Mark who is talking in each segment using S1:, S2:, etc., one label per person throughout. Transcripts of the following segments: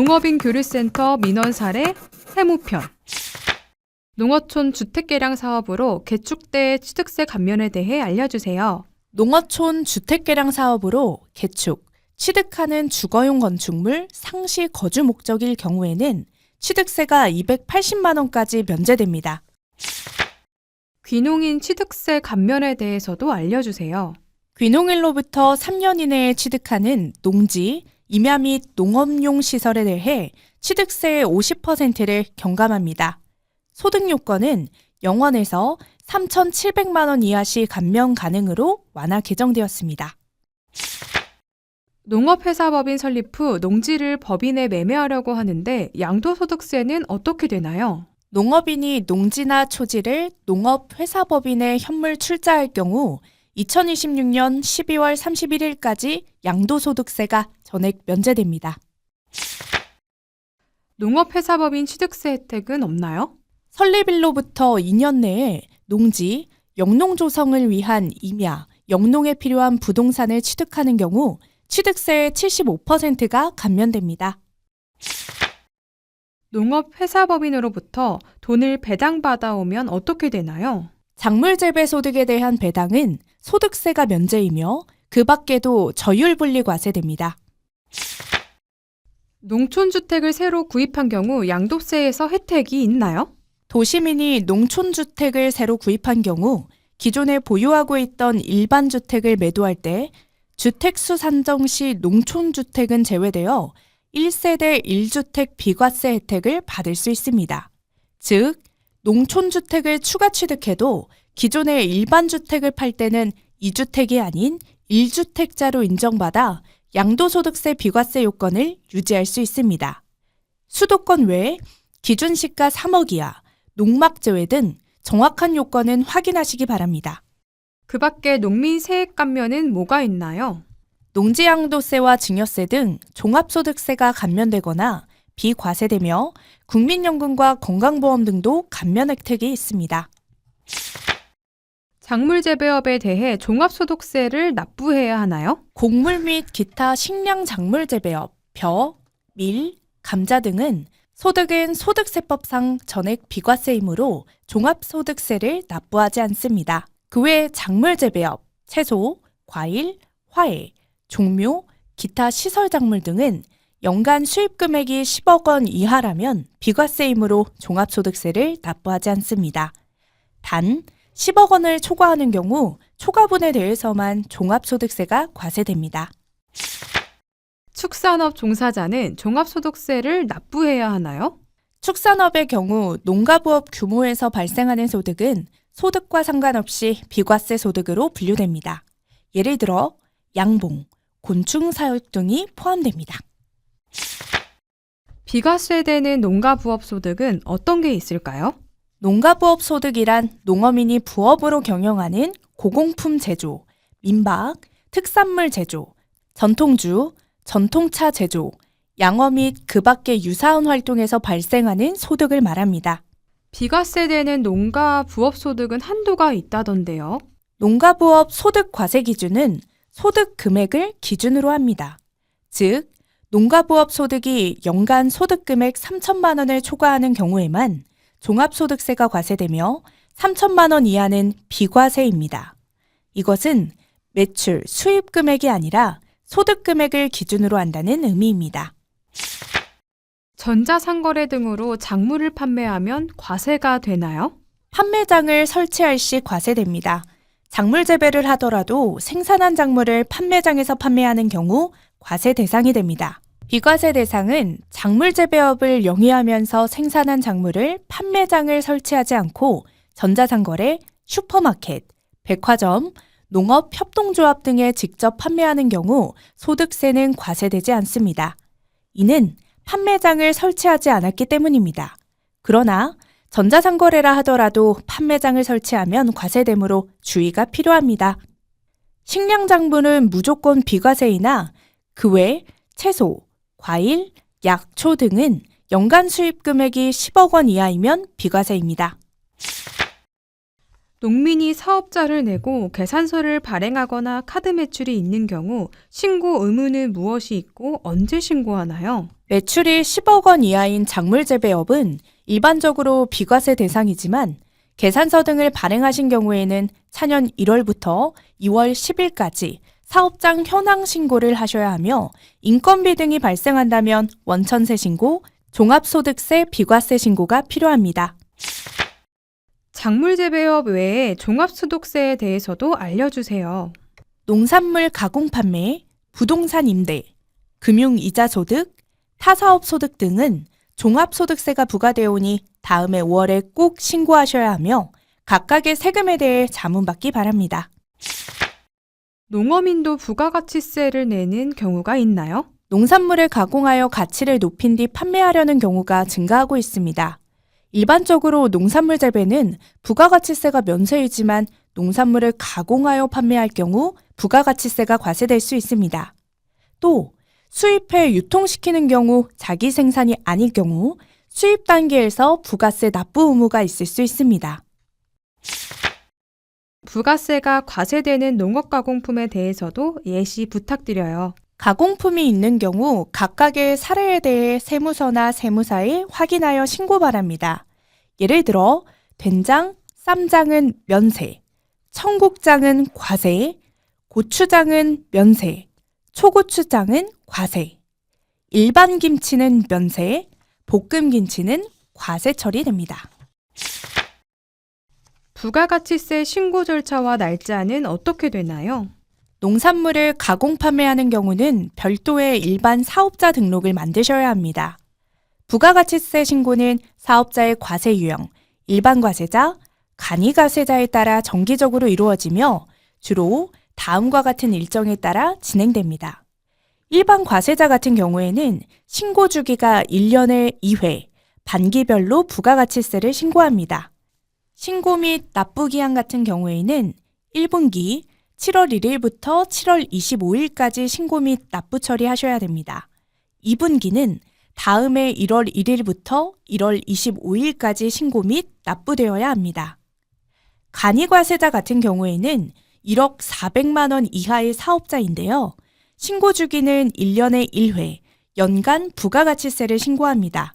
S1: 농업인 교류센터 민원 사례 세무편. 농어촌 주택개량 사업으로 개축대 취득세 감면에 대해 알려주세요.
S2: 농어촌 주택개량 사업으로 개축, 취득하는 주거용 건축물 상시 거주 목적일 경우에는 취득세가 280만 원까지 면제됩니다.
S1: 귀농인 취득세 감면에 대해서도 알려주세요.
S2: 귀농일로부터 3년 이내에 취득하는 농지, 임야 및 농업용 시설에 대해 취득세의 50%를 경감합니다. 소득 요건은 0원에서 3,700만 원 이하 시 감면 가능으로 완화 개정되었습니다.
S1: 농업회사법인 설립 후 농지를 법인에 매매하려고 하는데 양도소득세는 어떻게 되나요?
S2: 농업인이 농지나 초지를 농업회사법인에 현물 출자할 경우 2026년 12월 31일까지 양도소득세가 전액 면제됩니다.
S1: 농업회사법인 취득세 혜택은 없나요?
S2: 설립일로부터 2년 내에 농지, 영농 조성을 위한 임야, 영농에 필요한 부동산을 취득하는 경우 취득세의 75%가 감면됩니다.
S1: 농업회사법인으로부터 돈을 배당받아오면 어떻게 되나요?
S2: 작물재배소득에 대한 배당은 소득세가 면제이며 그 밖에도 저율분리 과세됩니다.
S1: 농촌주택을 새로 구입한 경우 양도세에서 혜택이 있나요?
S2: 도시민이 농촌주택을 새로 구입한 경우 기존에 보유하고 있던 일반 주택을 매도할 때 주택수 산정 시 농촌주택은 제외되어 1세대 1주택 비과세 혜택을 받을 수 있습니다. 즉, 농촌주택을 추가 취득해도 기존의 일반 주택을 팔 때는 2주택이 아닌 1주택자로 인정받아 양도소득세 비과세 요건을 유지할 수 있습니다. 수도권 외에 기준 시가 3억 이하, 농막 제외 등 정확한 요건은 확인하시기 바랍니다.
S1: 그 밖에 농민 세액 감면은 뭐가 있나요?
S2: 농지양도세와 증여세 등 종합소득세가 감면되거나 비과세되며 국민연금과 건강보험 등도 감면 혜택이 있습니다.
S1: 작물재배업에 대해 종합소득세를 납부해야 하나요?
S2: 곡물 및 기타 식량 작물 재배업, 벼, 밀, 감자 등은 소득은 소득세법상 전액 비과세이므로 종합소득세를 납부하지 않습니다. 그 외 작물 재배업, 채소, 과일, 화훼, 종묘, 기타 시설 작물 등은 연간 수입 금액이 10억 원 이하라면 비과세이므로 종합소득세를 납부하지 않습니다. 단 10억 원을 초과하는 경우 초과분에 대해서만 종합소득세가 과세됩니다.
S1: 축산업 종사자는 종합소득세를 납부해야 하나요?
S2: 축산업의 경우 농가부업 규모에서 발생하는 소득은 소득과 상관없이 비과세 소득으로 분류됩니다. 예를 들어 양봉, 곤충 사육 등이 포함됩니다.
S1: 비과세되는 농가부업 소득은 어떤 게 있을까요?
S2: 농가부업 소득이란 농어민이 부업으로 경영하는 고공품 제조, 민박, 특산물 제조, 전통주, 전통차 제조, 양어 및 그 밖의 유사한 활동에서 발생하는 소득을 말합니다.
S1: 비과세되는 농가부업 소득은 한도가 있다던데요.
S2: 농가부업 소득 과세 기준은 소득 금액을 기준으로 합니다. 즉, 농가부업 소득이 연간 소득 금액 3천만 원을 초과하는 경우에만 종합소득세가 과세되며 3천만 원 이하는 비과세입니다. 이것은 매출, 수입 금액이 아니라 소득 금액을 기준으로 한다는 의미입니다.
S1: 전자상거래 등으로 작물을 판매하면 과세가 되나요?
S2: 판매장을 설치할 시 과세됩니다. 작물 재배를 하더라도 생산한 작물을 판매장에서 판매하는 경우 과세 대상이 됩니다. 비과세 대상은 작물 재배업을 영위하면서 생산한 작물을 판매장을 설치하지 않고 전자상거래, 슈퍼마켓, 백화점, 농업협동조합 등에 직접 판매하는 경우 소득세는 과세되지 않습니다. 이는 판매장을 설치하지 않았기 때문입니다. 그러나 전자상거래라 하더라도 판매장을 설치하면 과세되므로 주의가 필요합니다. 식량작물은 무조건 비과세이나 그 외 채소, 과일, 약초 등은 연간 수입 금액이 10억 원 이하이면 비과세입니다.
S1: 농민이 사업자를 내고 계산서를 발행하거나 카드 매출이 있는 경우 신고 의무는 무엇이 있고 언제 신고하나요?
S2: 매출이 10억 원 이하인 작물재배업은 일반적으로 비과세 대상이지만 계산서 등을 발행하신 경우에는 차년 1월부터 2월 10일까지 사업장 현황 신고를 하셔야 하며 인건비 등이 발생한다면 원천세 신고, 종합소득세 비과세 신고가 필요합니다.
S1: 작물 재배업 외에 종합소득세에 대해서도 알려주세요.
S2: 농산물 가공 판매, 부동산 임대, 금융이자 소득, 타사업 소득 등은 종합소득세가 부과되오니 다음해 5월에 꼭 신고하셔야 하며 각각의 세금에 대해 자문받기 바랍니다.
S1: 농어민도 부가가치세를 내는 경우가 있나요?
S2: 농산물을 가공하여 가치를 높인 뒤 판매하려는 경우가 증가하고 있습니다. 일반적으로 농산물 재배는 부가가치세가 면세이지만 농산물을 가공하여 판매할 경우 부가가치세가 과세될 수 있습니다. 또 수입해 유통시키는 경우 자기 생산이 아닐 경우 수입 단계에서 부가세 납부 의무가 있을 수 있습니다.
S1: 부가세가 과세되는 농업가공품에 대해서도 예시 부탁드려요.
S2: 가공품이 있는 경우 각각의 사례에 대해 세무서나 세무사에 확인하여 신고 바랍니다. 예를 들어 된장, 쌈장은 면세, 청국장은 과세, 고추장은 면세, 초고추장은 과세, 일반 김치는 면세, 볶음 김치는 과세 처리됩니다.
S1: 부가가치세 신고 절차와 날짜는 어떻게 되나요?
S2: 농산물을 가공 판매하는 경우는 별도의 일반 사업자 등록을 만드셔야 합니다. 부가가치세 신고는 사업자의 과세 유형, 일반 과세자, 간이 과세자에 따라 정기적으로 이루어지며 주로 다음과 같은 일정에 따라 진행됩니다. 일반 과세자 같은 경우에는 신고 주기가 1년에 2회, 반기별로 부가가치세를 신고합니다. 신고 및 납부 기한 같은 경우에는 1분기 7월 1일부터 7월 25일까지 신고 및 납부 처리하셔야 됩니다. 2분기는 다음해 1월 1일부터 1월 25일까지 신고 및 납부되어야 합니다. 간이과세자 같은 경우에는 1억 400만 원 이하의 사업자인데요. 신고 주기는 1년에 1회, 연간 부가가치세를 신고합니다.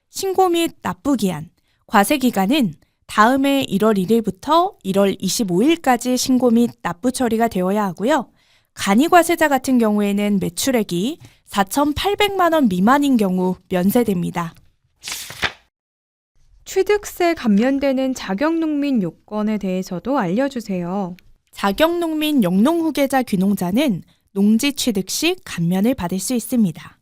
S2: 신고 및 납부 기한, 과세 기간은 다음해 1월 1일부터 1월 25일까지 신고 및 납부 처리가 되어야 하고요. 간이과세자 같은 경우에는 매출액이 4,800만 원 미만인 경우 면세됩니다.
S1: 취득세 감면되는 자격농민 요건에 대해서도 알려주세요.
S2: 자격농민 영농후계자 귀농자는 농지 취득 시 감면을 받을 수 있습니다.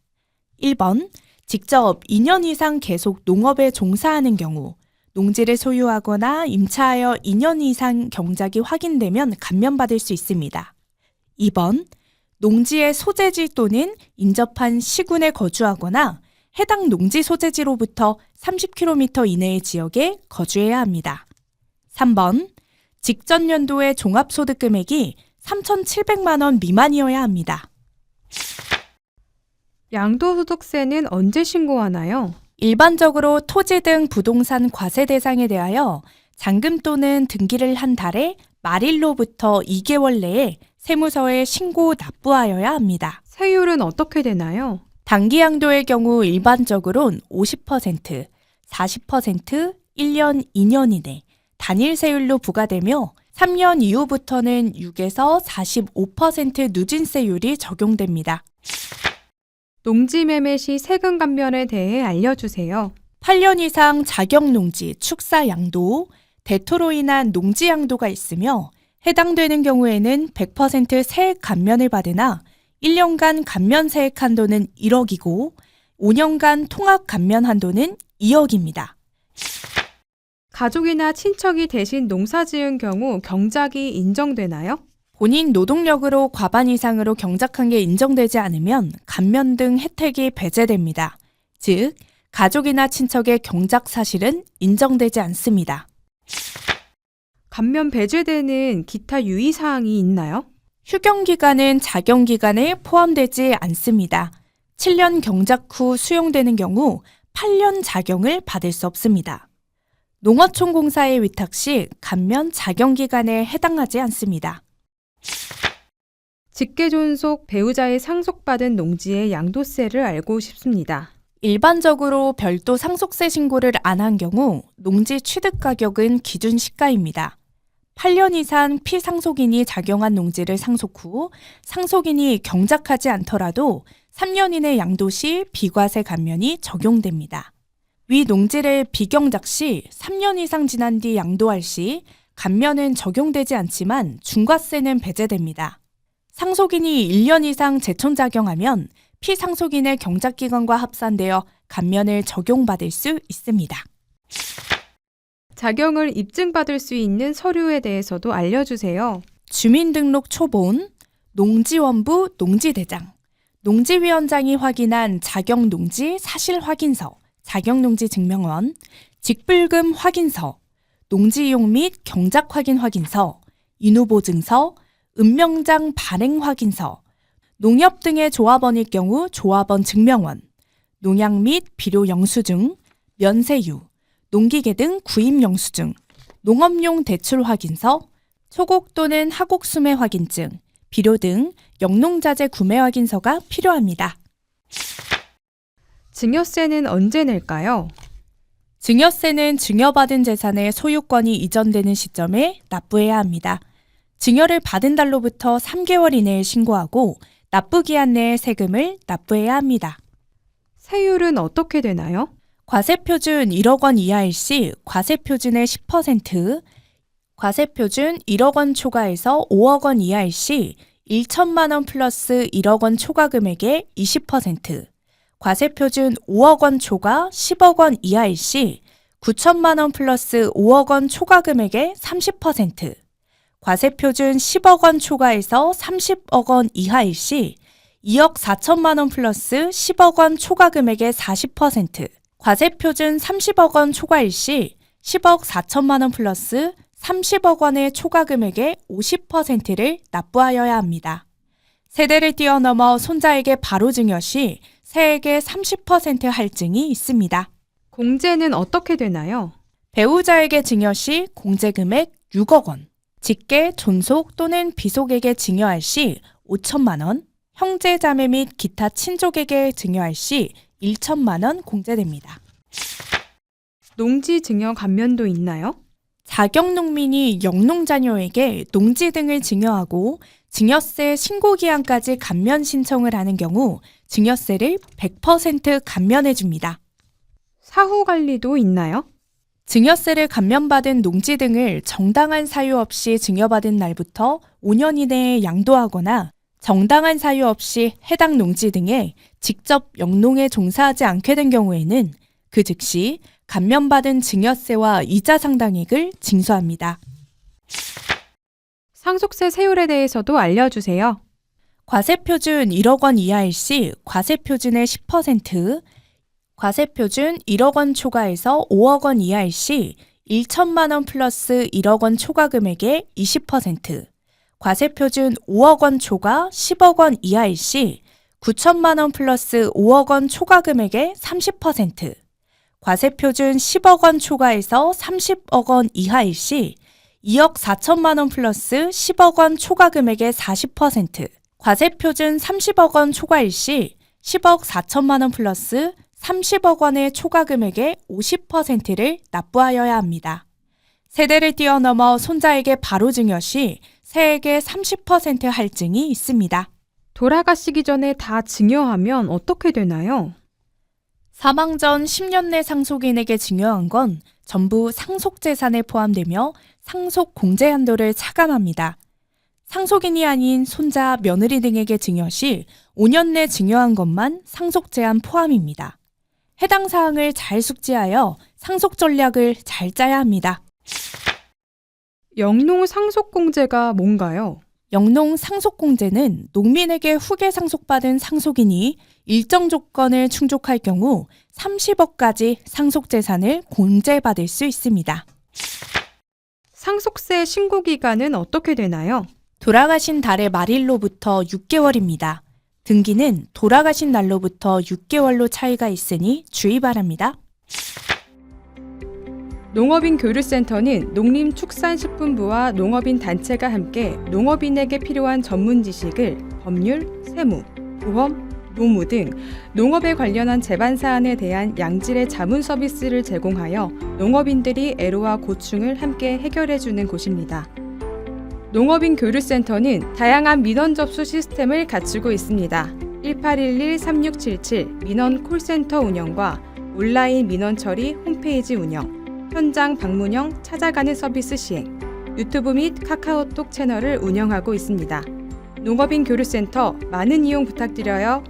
S2: 1번, 직접 2년 이상 계속 농업에 종사하는 경우, 농지를 소유하거나 임차하여 2년 이상 경작이 확인되면 감면받을 수 있습니다. 2번, 농지의 소재지 또는 인접한 시군에 거주하거나 해당 농지 소재지로부터 30km 이내의 지역에 거주해야 합니다. 3번, 직전 연도의 종합소득 금액이 3,700만 원 미만이어야 합니다.
S1: 양도소득세는 언제 신고하나요?
S2: 일반적으로 토지 등 부동산 과세 대상에 대하여 잔금 또는 등기를 한 달에 말일로부터 2개월 내에 세무서에 신고 납부하여야 합니다.
S1: 세율은 어떻게 되나요?
S2: 단기 양도의 경우 일반적으로는 50%, 40%, 1년, 2년 이내 단일 세율로 부과되며 3년 이후부터는 6에서 45% 누진세율이 적용됩니다.
S1: 농지 매매 시 세금 감면에 대해 알려주세요.
S2: 8년 이상 자격농지, 축사 양도, 대토로 인한 농지 양도가 있으며 해당되는 경우에는 100% 세액 감면을 받으나 1년간 감면 세액 한도는 1억이고 5년간 통합 감면 한도는 2억입니다.
S1: 가족이나 친척이 대신 농사 지은 경우 경작이 인정되나요?
S2: 본인 노동력으로 과반 이상으로 경작한 게 인정되지 않으면 감면 등 혜택이 배제됩니다. 즉, 가족이나 친척의 경작 사실은 인정되지 않습니다.
S1: 감면 배제되는 기타 유의사항이 있나요?
S2: 휴경기간은 자경기간에 포함되지 않습니다. 7년 경작 후 수용되는 경우 8년 자경을 받을 수 없습니다. 농어촌공사의 위탁 시 감면 작용기간에 해당하지 않습니다.
S1: 직계존속 배우자의 상속받은 농지의 양도세를 알고 싶습니다.
S2: 일반적으로 별도 상속세 신고를 안 한 경우 농지 취득 가격은 기준 시가입니다. 8년 이상 피상속인이 작용한 농지를 상속 후 상속인이 경작하지 않더라도 3년 이내 양도 시 비과세 감면이 적용됩니다. 위 농지를 비경작 시 3년 이상 지난 뒤 양도할 시 감면은 적용되지 않지만 중과세는 배제됩니다. 상속인이 1년 이상 재촌작용하면 피상속인의 경작기간과 합산되어 감면을 적용받을 수 있습니다.
S1: 작용을 입증받을 수 있는 서류에 대해서도 알려주세요.
S2: 주민등록 초본, 농지원부 농지대장, 농지위원장이 확인한 작용농지 사실확인서, 작용농지 증명원, 직불금 확인서, 농지이용 및 경작확인 확인서, 인후보증서, 읍명장 발행 확인서, 농협 등의 조합원일 경우 조합원 증명원, 농약 및 비료 영수증, 면세유, 농기계 등 구입 영수증, 농업용 대출 확인서, 초곡 또는 하곡 수매 확인증, 비료 등 영농자재 구매 확인서가 필요합니다.
S1: 증여세는 언제 낼까요?
S2: 증여세는 증여받은 재산의 소유권이 이전되는 시점에 납부해야 합니다. 증여를 받은 달로부터 3개월 이내에 신고하고 납부기한 내에 세금을 납부해야 합니다.
S1: 세율은 어떻게 되나요?
S2: 과세표준 1억 원 이하일 시 과세표준의 10%, 과세표준 1억 원 초과해서 5억 원 이하일 시 1천만 원 플러스 1억 원 초과 금액의 20%, 과세표준 5억 원 초과 10억 원 이하일 시 9천만 원 플러스 5억 원 초과 금액의 30%, 과세표준 10억 원 초과해서 30억 원 이하일 시 2억 4천만 원 플러스 10억 원 초과 금액의 40%, 과세표준 30억 원 초과일 시 10억 4천만 원 플러스 30억 원의 초과 금액의 50%를 납부하여야 합니다. 세대를 뛰어넘어 손자에게 바로 증여 시 세액의 30% 할증이 있습니다.
S1: 공제는 어떻게 되나요?
S2: 배우자에게 증여 시 공제금액 6억 원, 직계, 존속 또는 비속에게 증여할 시 5천만 원, 형제, 자매 및 기타 친족에게 증여할 시 1천만 원 공제됩니다.
S1: 농지 증여 감면도 있나요?
S2: 자격농민이 영농자녀에게 농지 등을 증여하고 증여세 신고기한까지 감면 신청을 하는 경우 증여세를 100% 감면해 줍니다.
S1: 사후관리도 있나요?
S2: 증여세를 감면받은 농지 등을 정당한 사유 없이 증여받은 날부터 5년 이내에 양도하거나 정당한 사유 없이 해당 농지 등에 직접 영농에 종사하지 않게 된 경우에는 그 즉시 감면받은 증여세와 이자 상당액을 징수합니다.
S1: 상속세 세율에 대해서도 알려주세요.
S2: 과세표준 1억 원 이하일 시 과세표준의 10%, 과세표준 1억 원 초과해서 5억 원 이하일 시 1천만 원 플러스 1억 원 초과 금액의 20%, 과세표준 5억 원 초과 10억 원 이하일 시 9천만 원 플러스 5억 원 초과 금액의 30%, 과세표준 10억 원 초과해서 30억 원 이하일 시 2억 4천만 원 플러스 10억 원 초과 금액의 40%, 과세표준 30억 원 초과일 시 10억 4천만 원 플러스 30억 원의 초과 금액의 50%를 납부하여야 합니다. 세대를 뛰어넘어 손자에게 바로 증여 시 세액의 30% 할증이 있습니다.
S1: 돌아가시기 전에 다 증여하면 어떻게 되나요?
S2: 사망 전 10년 내 상속인에게 증여한 건 전부 상속재산에 포함되며 상속 공제 한도를 차감합니다. 상속인이 아닌 손자, 며느리 등에게 증여 시 5년 내 증여한 것만 상속 제한 포함입니다. 해당 사항을 잘 숙지하여 상속 전략을 잘 짜야 합니다.
S1: 영농 상속공제가 뭔가요?
S2: 영농 상속공제는 농민에게 후계 상속받은 상속인이 일정 조건을 충족할 경우 30억까지 상속재산을 공제받을 수 있습니다.
S1: 상속세 신고 기간은 어떻게 되나요?
S2: 돌아가신 달의 말일로부터 6개월입니다. 등기는 돌아가신 날로부터 6개월로 차이가 있으니 주의 바랍니다.
S1: 농업인 교류센터는 농림축산식품부와 농업인 단체가 함께 농업인에게 필요한 전문 지식을 법률, 세무, 보험, 노무 등 농업에 관련한 제반 사안에 대한 양질의 자문 서비스를 제공하여 농업인들이 애로와 고충을 함께 해결해주는 곳입니다. 농업인 교류센터는 다양한 민원 접수 시스템을 갖추고 있습니다. 1811-3677 민원 콜센터 운영과 온라인 민원 처리 홈페이지 운영, 현장 방문형 찾아가는 서비스 시행, 유튜브 및 카카오톡 채널을 운영하고 있습니다. 농업인 교류센터 많은 이용 부탁드려요.